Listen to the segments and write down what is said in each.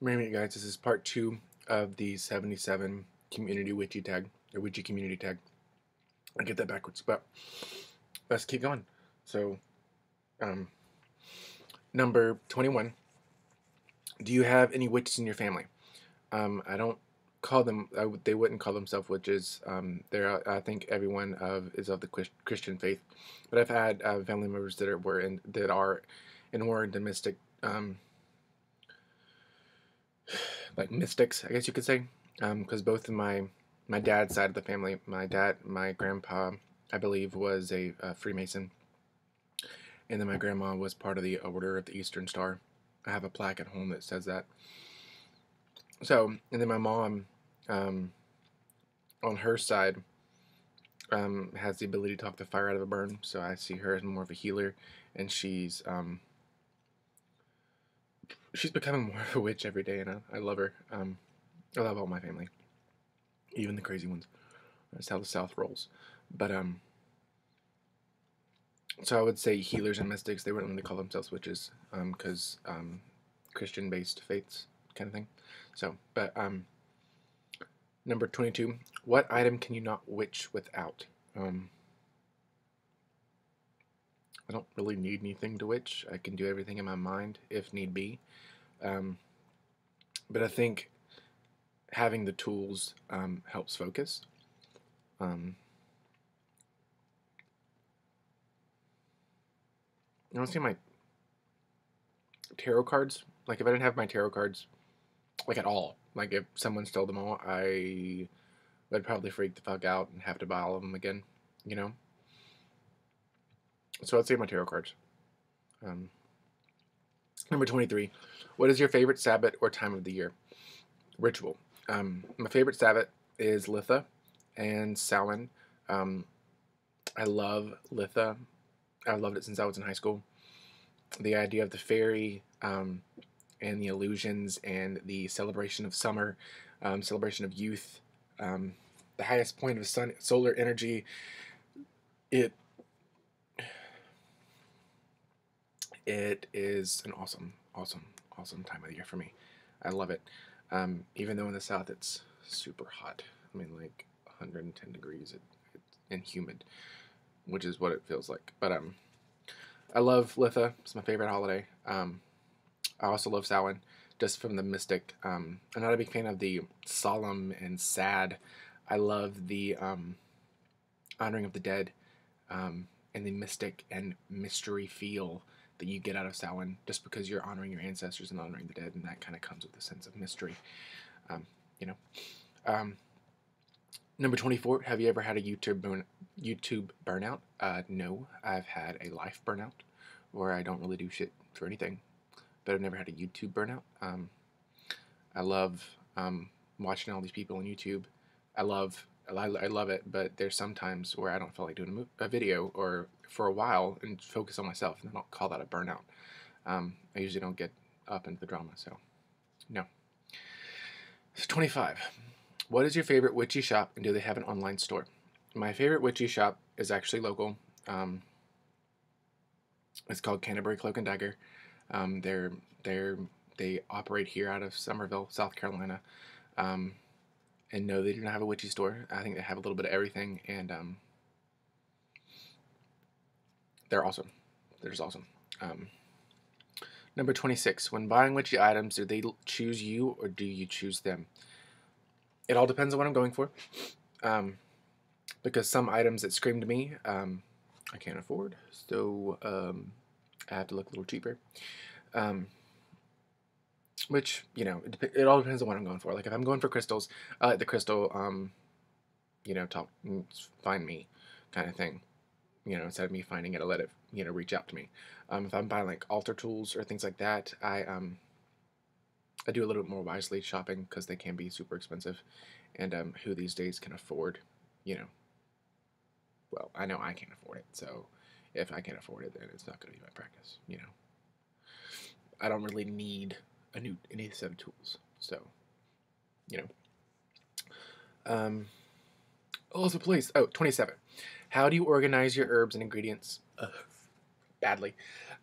Alright guys, this is part 2 of the 77 community witchy tag, or witchy community tag. I get that backwards, but let's keep going. So, number 21. Do you have any witches in your family? I don't call them, they wouldn't call themselves witches. I think everyone is of the Christian faith. But I've had family members that are in more the mystic, like mystics, I guess you could say, because both of my dad's side of the family, my grandpa, I believe, was a Freemason, and then my grandma was part of the Order of the Eastern Star. I have a plaque at home that says that. So, and then my mom, on her side, has the ability to talk the fire out of a burn. So I see her as more of a healer, and she's becoming more of a witch every day, and I love her. I love all my family, even the crazy ones. That's how the South rolls. But so I would say healers and mystics. They wouldn't really call themselves witches, because Christian-based faiths kind of thing. So, but number 22. What item can you not witch without? I don't really need anything to witch. I can do everything in my mind if need be. But I think having the tools helps focus. I don't see my tarot cards. Like, if I didn't have my tarot cards, like, at all, like, if someone stole them all, I would probably freak the fuck out and have to buy all of them again, you know? So I'd say my tarot cards. Number 23. What is your favorite Sabbath or time of the year? Ritual. My favorite Sabbath is Litha and Samhain. I love Litha. I've loved it since I was in high school. The idea of the fairy, and the illusions and the celebration of summer, celebration of youth, the highest point of solar energy. It is an awesome time of the year for me. I love it. Even though in the South it's super hot. I mean, like 110 degrees and humid, which is what it feels like. But I love Litha. It's my favorite holiday. I also love Samhain, just from the mystic. I'm not a big fan of the solemn and sad. I love the honoring of the dead, and the mystic and mystery feel that you get out of Samhain, just because you're honoring your ancestors and honoring the dead, and that kind of comes with a sense of mystery. You know. Number 24. Have you ever had a YouTube burnout? No, I've had a life burnout, where I don't really do shit for anything, but I've never had a YouTube burnout. I love watching all these people on YouTube. I love it, but there's some times where I don't feel like doing a video or for a while and focus on myself, and I don't call that a burnout. I usually don't get up into the drama, so no. So 25. What is your favorite witchy shop, and do they have an online store? My favorite witchy shop is actually local. It's called Canterbury Cloak and Dagger. They operate here out of Somerville, South Carolina. And no, they do not have a witchy store. I think they have a little bit of everything, and they're awesome. They're just awesome. Number 26. When buying witchy items, do they choose you or do you choose them? It all depends on what I'm going for. Because some items that scream to me, I can't afford, so I have to look a little cheaper. Which, you know, it all depends on what I'm going for. Like, if I'm going for crystals, I like the crystal, you know, find me kind of thing. You know, instead of me finding it, I let it, you know, reach out to me. If I'm buying, like, altar tools or things like that, I do a little bit more wisely shopping, because they can be super expensive. And who these days can afford, you know, well, I know I can't afford it, so if I can't afford it, then it's not going to be my practice, you know. I don't really need any set of tools, so, you know. Also, place. Oh, 27. How do you organize your herbs and ingredients? Badly.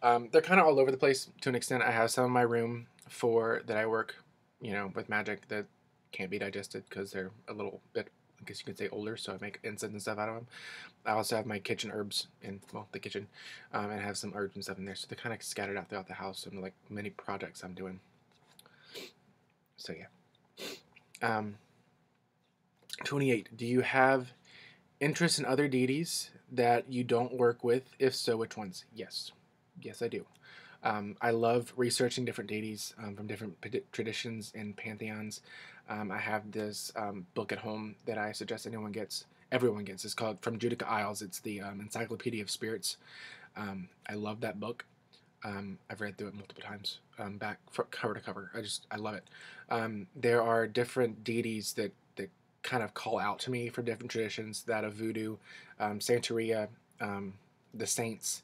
They're kind of all over the place to an extent. I have some in my room that I work you know, with magic that can't be digested because they're a little bit, I guess you could say, older. So I make incense and stuff out of them. I also have my kitchen herbs in, well, the kitchen, and I have some herbs and stuff in there. So they're kind of scattered out throughout the house and like many projects I'm doing. So yeah. 28. Do you have interest in other deities that you don't work with? If so, which ones? Yes. Yes, I do. I love researching different deities from different traditions and pantheons. I have this book at home that I suggest everyone gets. It's called From Judica Isles. It's the Encyclopedia of Spirits. I love that book. I've read through it multiple times, back cover to cover. I love it. There are different deities that kind of call out to me for different traditions. That of voodoo, Santeria, the saints,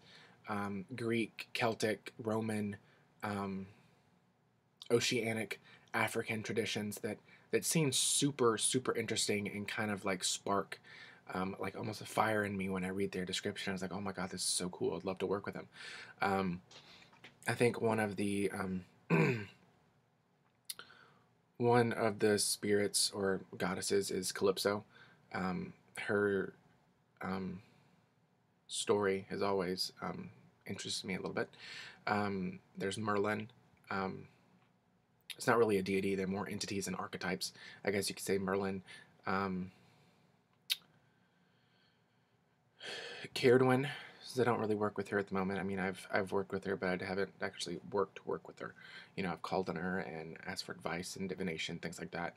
Greek, Celtic, Roman, Oceanic, African traditions that seem super super interesting and kind of like spark. Like almost a fire in me when I read their description. I was like, oh my god, this is so cool. I'd love to work with them. I think one of the one of the spirits or goddesses is Calypso. Her story has always interested me a little bit. There's Merlin. It's not really a deity; they're more entities and archetypes. I guess you could say Merlin. Caradwyn. I don't really work with her at the moment. I mean, I've worked with her, but I haven't actually worked to work with her. You know, I've called on her and asked for advice and divination, things like that.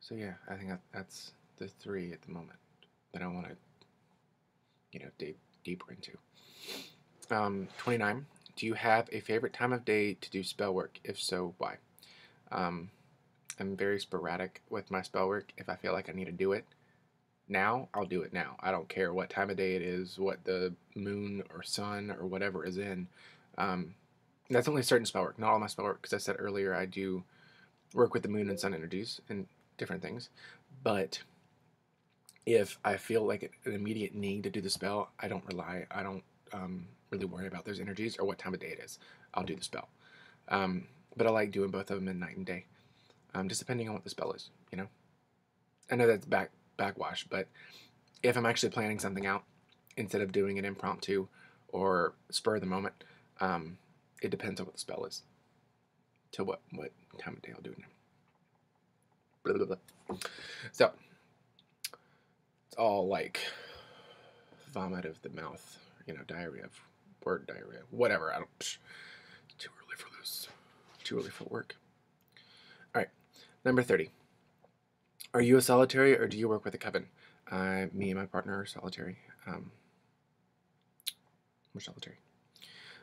So yeah, I think that's the three at the moment that I want to, you know, dig deeper into. 29. Do you have a favorite time of day to do spell work? If so, why? I'm very sporadic with my spell work. If I feel like I need to do it now, I'll do it now. I don't care what time of day it is, what the moon or sun or whatever is in. That's only certain spell work, not all my spell work, because I said earlier I do work with the moon and sun energies and different things. But if I feel like an immediate need to do the spell, I don't really worry about those energies or what time of day it is. I'll do the spell. But I like doing both of them in night and day, just depending on what the spell is, you know? I know that's backwash, but if I'm actually planning something out instead of doing it impromptu or spur of the moment, it depends on what the spell is. To what time of day I'll do it now. Blah, blah, blah. So it's all like vomit of the mouth, you know, diarrhea, word diarrhea, whatever. I don't. Too early for this. Too early for work. All right, number 30. Are you a solitary or do you work with a coven? Me and my partner are solitary. We're solitary.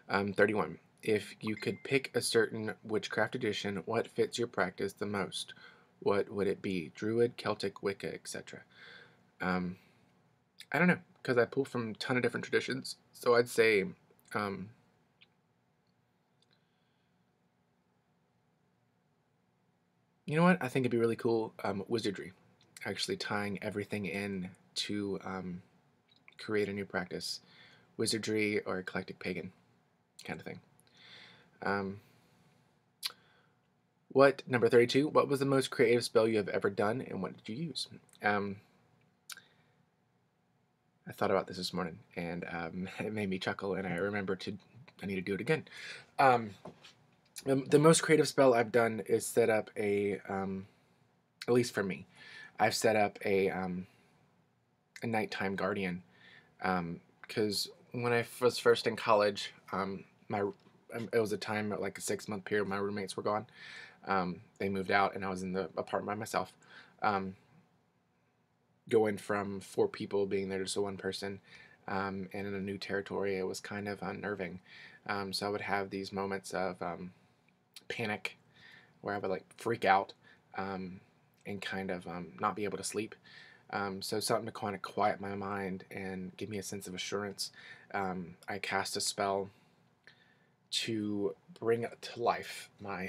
31. If you could pick a certain witchcraft edition, what fits your practice the most? What would it be? Druid, Celtic, Wicca, etc. I don't know, because I pull from a ton of different traditions. So I'd say you know what? I think it'd be really cool, wizardry. Actually tying everything in to create a new practice. Wizardry or eclectic pagan kind of thing. Number 32, what was the most creative spell you have ever done and what did you use? I thought about this morning and it made me chuckle and I need to do it again. The most creative spell I've done is set up at least for me, I've set up a nighttime guardian, because when I was first in college, it was a time, like a 6-month period, my roommates were gone. They moved out and I was in the apartment by myself. Going from 4 people being there to 1 person, and in a new territory, it was kind of unnerving. So I would have these moments of panic where I would like freak out and kind of not be able to sleep. So something to kind of quiet my mind and give me a sense of assurance. I cast a spell to bring to life my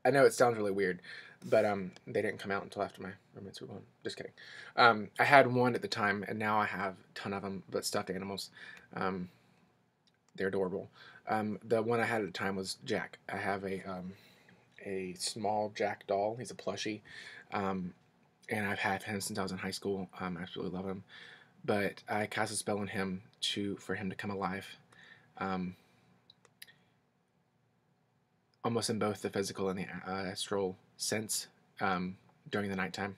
I know it sounds really weird, but they didn't come out until after my roommates were gone. Just kidding. I had one at the time, and now I have a ton of them, but stuffed animals. Um, they're adorable. The one I had at the time was Jack. I have a small Jack doll. He's a plushie, um, and I've had him since I was in high school. I absolutely love him. But I cast a spell on him for him to come alive, um, almost in both the physical and the astral sense, during the nighttime,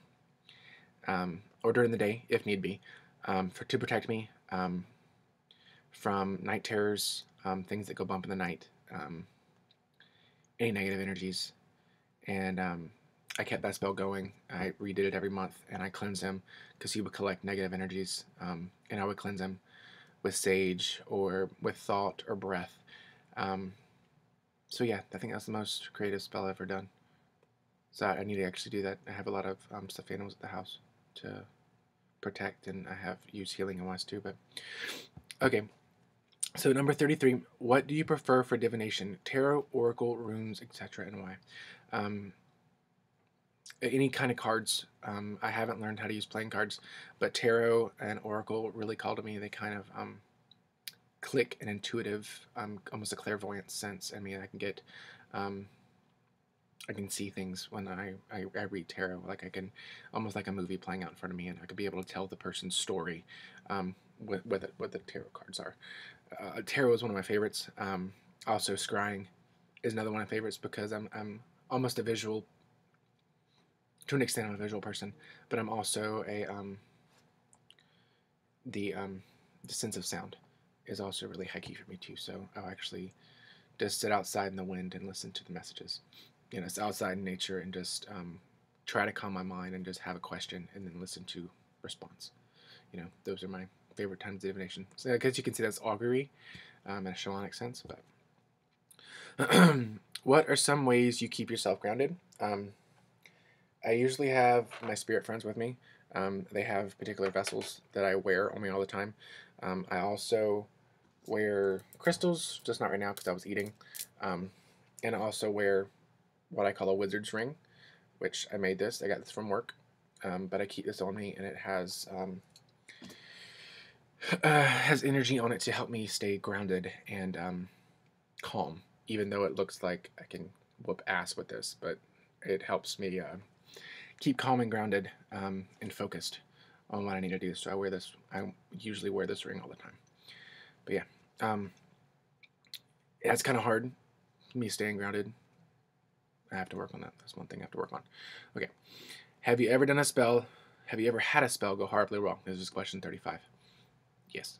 or during the day if need be, to protect me from night terrors, things that go bump in the night, any negative energies. And I kept that spell going. I redid it every month, and I cleansed him because he would collect negative energies, and I would cleanse him with sage or with thought or breath. Um, so yeah, I think that's the most creative spell I've ever done. So I need to actually do that. I have a lot of stuffed animals at the house to protect, and I have used healing and wise too. But okay, so number 33. What do you prefer for divination? Tarot, oracle, runes, etc., and why? Any kind of cards. I haven't learned how to use playing cards, but tarot and oracle really call to me. They kind of click an intuitive, almost a clairvoyant sense in me. I can get, I can see things when I read tarot. Like I can, almost like a movie playing out in front of me, and I could be able to tell the person's story with what the tarot cards are. Tarot is one of my favorites. Also, scrying is another one of my favorites because I'm almost a visual. To an extent, I'm a visual person, but I'm also a the sense of sound is also really high key for me too. So I'll actually just sit outside in the wind and listen to the messages. You know, it's outside in nature and just try to calm my mind and just have a question and then listen to response. You know, those are my favorite times of divination. So I guess you can see that's augury in a shamanic sense. But what are some ways you keep yourself grounded? I usually have my spirit friends with me. They have particular vessels that I wear on me all the time. I also wear crystals, just not right now because I was eating. And I also wear what I call a wizard's ring, which I made this. I got this from work. But I keep this on me, and it has energy on it to help me stay grounded and calm, even though it looks like I can whoop ass with this, but it helps me keep calm and grounded and focused on what I need to do. So I wear this. I usually wear this ring all the time. But yeah, it's kind of hard, me staying grounded. I have to work on that. That's one thing I have to work on. Okay. Have you ever done a spell? Have you ever had a spell go horribly wrong? This is question 35. Yes.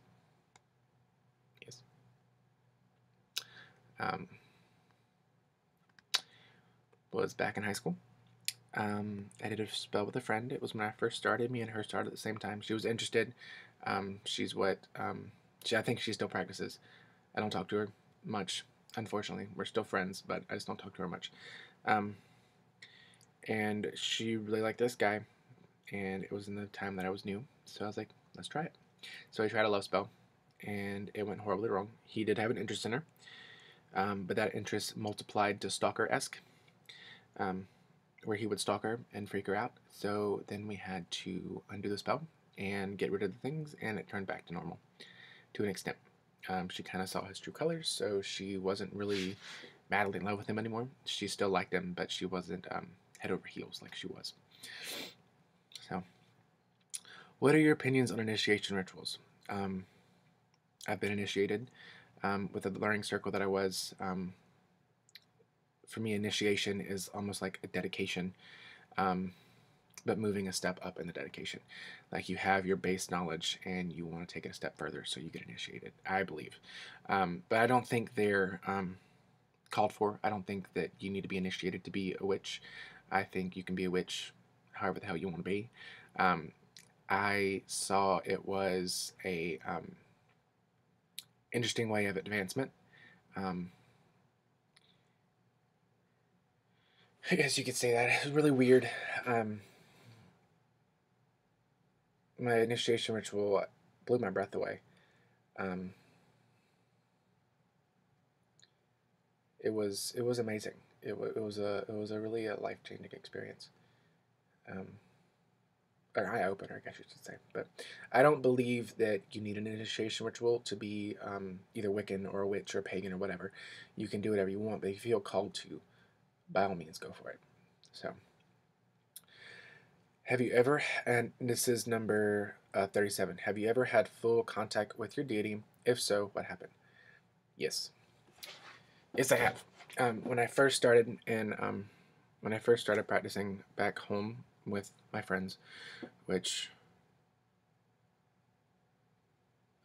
Yes. Was back in high school. I did a spell with a friend. It was when I first started. Me and her started at the same time. She was interested. She's what I think she still practices. I don't talk to her much, unfortunately. We're still friends, but I just don't talk to her much. And she really liked this guy, and it was in the time that I was new. So I was like, let's try it. So I tried a love spell, and it went horribly wrong. He did have an interest in her, but that interest multiplied to stalker-esque. Where he would stalk her and freak her out. So then we had to undo the spell and get rid of the things, and it turned back to normal to an extent. She kind of saw his true colors, so she wasn't really madly in love with him anymore. She still liked him, but she wasn't head over heels like she was. So, what are your opinions on initiation rituals? I've been initiated with the learning circle that I was. For me, initiation is almost like a dedication, but moving a step up in the dedication. Like you have your base knowledge and you want to take it a step further, so you get initiated, I believe. But I don't think they're called for. I don't think that you need to be initiated to be a witch. I think you can be a witch however the hell you want to be. I saw it was a interesting way of advancement. I guess you could say that. It was really weird. My initiation ritual blew my breath away. It was amazing. it was a really life-changing experience. Or eye opener, I guess you should say. But I don't believe that you need an initiation ritual to be either Wiccan or a witch or pagan or whatever. You can do whatever you want, but if you feel called to, by all means, go for it. So, have you ever, and this is number 37, have you ever had full contact with your deity? If so, what happened? Yes. Yes, I have. When I first started, and when I first started practicing back home with my friends, which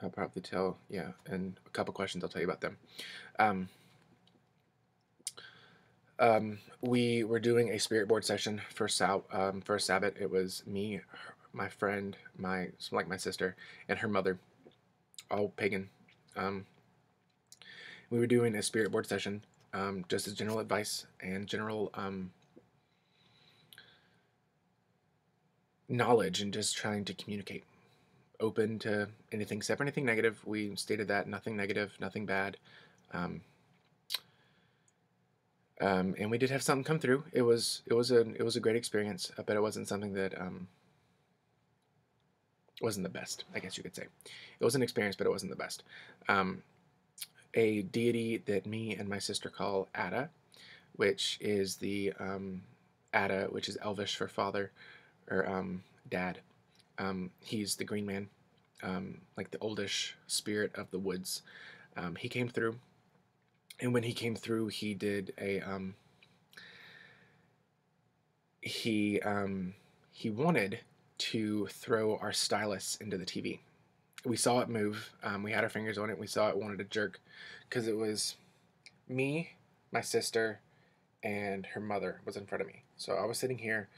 I'll probably tell, yeah, and a couple questions I'll tell you about them. We were doing a spirit board session for sabbat. It was me, my friend, my sister, and her mother, all pagan. We were doing a spirit board session, just as general advice and general knowledge, and just trying to communicate. Open to anything except for anything negative. We stated that nothing negative, nothing bad. And we did have something come through. It was a great experience, but it wasn't something that wasn't the best, I guess you could say. It was an experience, but it wasn't the best. A deity that me and my sister call Ada, which is the Ada, which is Elvish for father or dad. He's the green man, like the oldish spirit of the woods. He came through, and when he came through, he did a he wanted to throw our stylus into the TV. We saw it move. We had our fingers on it. We saw it wanted to jerk, because it was me, my sister, and her mother was in front of me. So I was sitting here.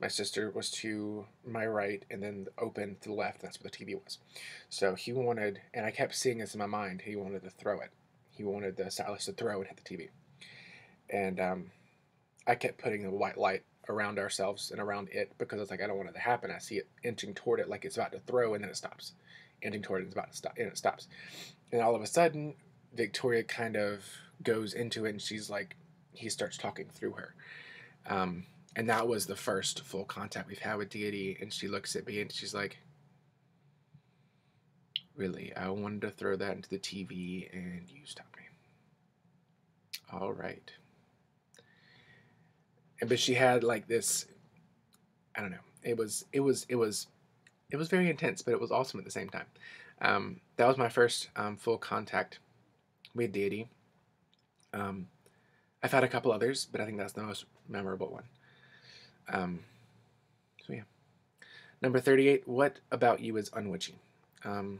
My sister was to my right, and then open to the left. That's where the TV was. So he wanted, and I kept seeing this in my mind, he wanted to throw it. He wanted the stylus to throw and hit the TV. And I kept putting the white light around ourselves and around it, because I was like, I don't want it to happen. I see it inching toward it like it's about to throw, and then it stops. Inching toward it, it's about to stop, and it stops. And all of a sudden, Victoria kind of goes into it, and she's like, he starts talking through her. And that was the first full contact we've had with deity. And she looks at me and she's like, really, I wanted to throw that into the TV and you stopped me. All right. But she had like this, I don't know. It was very intense, but it was awesome at the same time. That was my first full contact with deity. I've had a couple others, but I think that's the most memorable one. So yeah. Number 38, what about you is unwitchy? I'm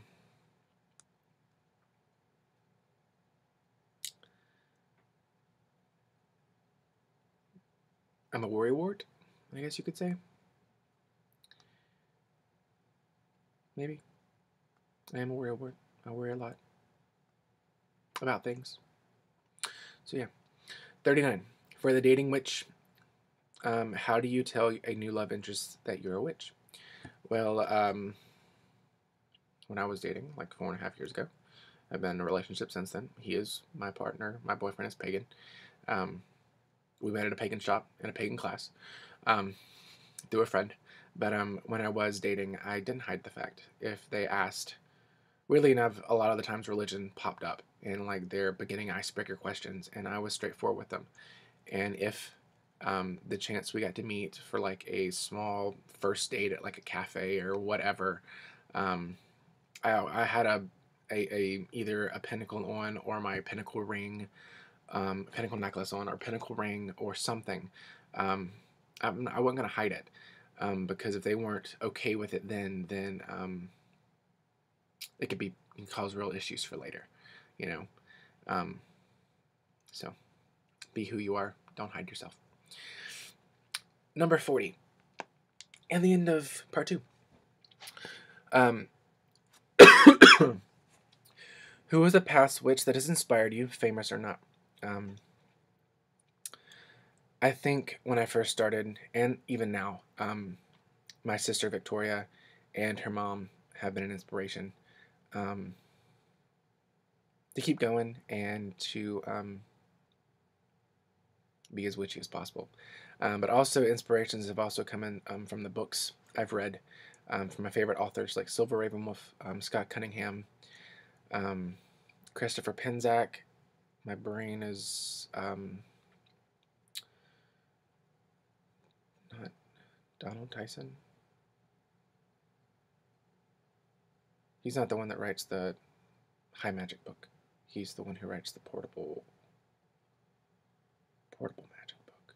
a worrywart, I guess you could say. Maybe. I am a worrywart. I worry a lot about things. So yeah. 39, for the dating witch, how do you tell a new love interest that you're a witch? Well, when I was dating, like 4.5 years ago, I've been in a relationship since then. He is my partner. My boyfriend is pagan. We met at a pagan shop in a pagan class through a friend. But when I was dating, I didn't hide the fact. If they asked, weirdly enough, a lot of the times religion popped up in like their beginning icebreaker questions, and I was straightforward with them. And if the chance we got to meet for like a small first date at like a cafe or whatever, I had a either a pinnacle on or my pinnacle ring, pinnacle necklace on or pinnacle ring or something. I wasn't gonna hide it, because if they weren't okay with it, then it could cause real issues for later, you know. So be who you are. Don't hide yourself. Number 40, and the end of part 2. Who is a past witch that has inspired you, famous or not? I think when I first started, and even now, my sister Victoria and her mom have been an inspiration to keep going and to be as witchy as possible. But also inspirations have also come in from the books I've read, from my favorite authors like Silver Ravenwolf, Scott Cunningham, Christopher Penczak. My brain is not Donald Tyson. He's not the one that writes the High Magic book. He's the one who writes the portable magic book.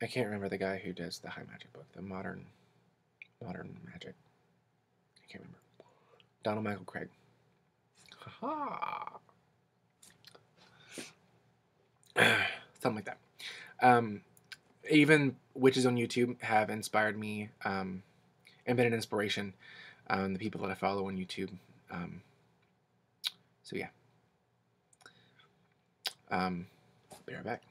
I can't remember the guy who does the High Magic book, the modern magic. I can't remember. Donald Michael Craig. Ha Something like that. Even witches on YouTube have inspired me and been an inspiration. The people that I follow on YouTube. So yeah. Be right back.